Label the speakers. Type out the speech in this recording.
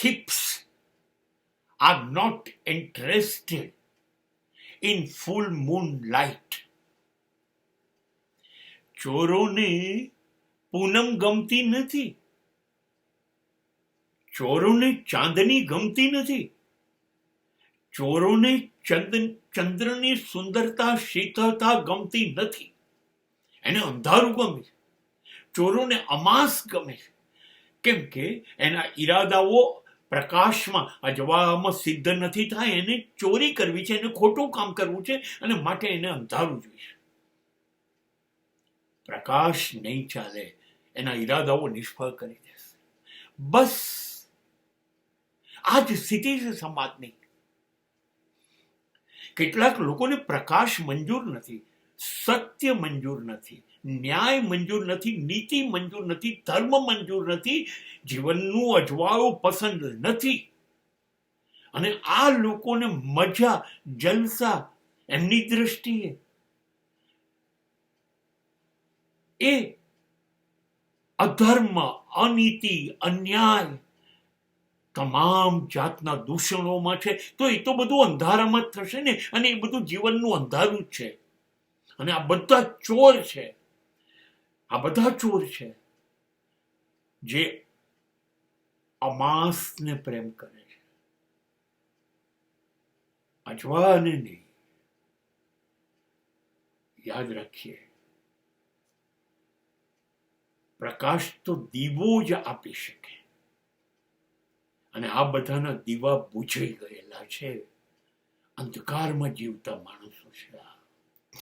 Speaker 1: thieves are not interested in full moonlight. ચોરોને પૂનમ ગમતી નથી, ચોરોને ચાંદની ગમતી નથી, ચોરોને ચંદ્રની સુંદરતા શીતળતા ગમતી નથી. એને અંધારું ગમે છે. ચોરોને અમાસ ગમે છે, કેમ કે એના ઈરાદાઓ પ્રકાશમાં અજવાળામાં સિદ્ધ નથી થાય. એને ચોરી કરવી છે, એને ખોટું કામ કરવું છે, અને માટે એને અંધારું જોઈએ. પ્રકાશ નહીં ચાલે, એના ઈરાદાઓ નિષ્ફળ કરી દેશે. બસ આ જ સ્થિતિ છે સમાજની. કેટલાક લોકોને પ્રકાશ મંજૂર નથી, સત્ય મંજૂર નથી, ન્યાય મંજૂર નથી, નીતિ મંજૂર નથી, ધર્મ મંજૂર નથી, જીવનનું અજવાળું પસંદ નથી. અને આ લોકોને મજા, જલસા એમની દ્રષ્ટિએ એ અધર્મ, અનીતિ, અન્યાય, તમામ જાતના દૂષણોમાં છે. તો એ તો બધું અંધારામાં જ થશે ને, અને એ બધું જીવનનું અંધારું જ છે. અને આ બધા ચોર છે, આ બધા ચોર છે જે અમાસને પ્રેમ કરે છે, અજવાળાને નહીં. યાદ રાખીએ, પ્રકાશ તો દીવો જ આપી શકે, અને આ બધાના દીવા બુઝાઈ ગયેલા છે. અંધકારમાં જીવતા માણસો છે.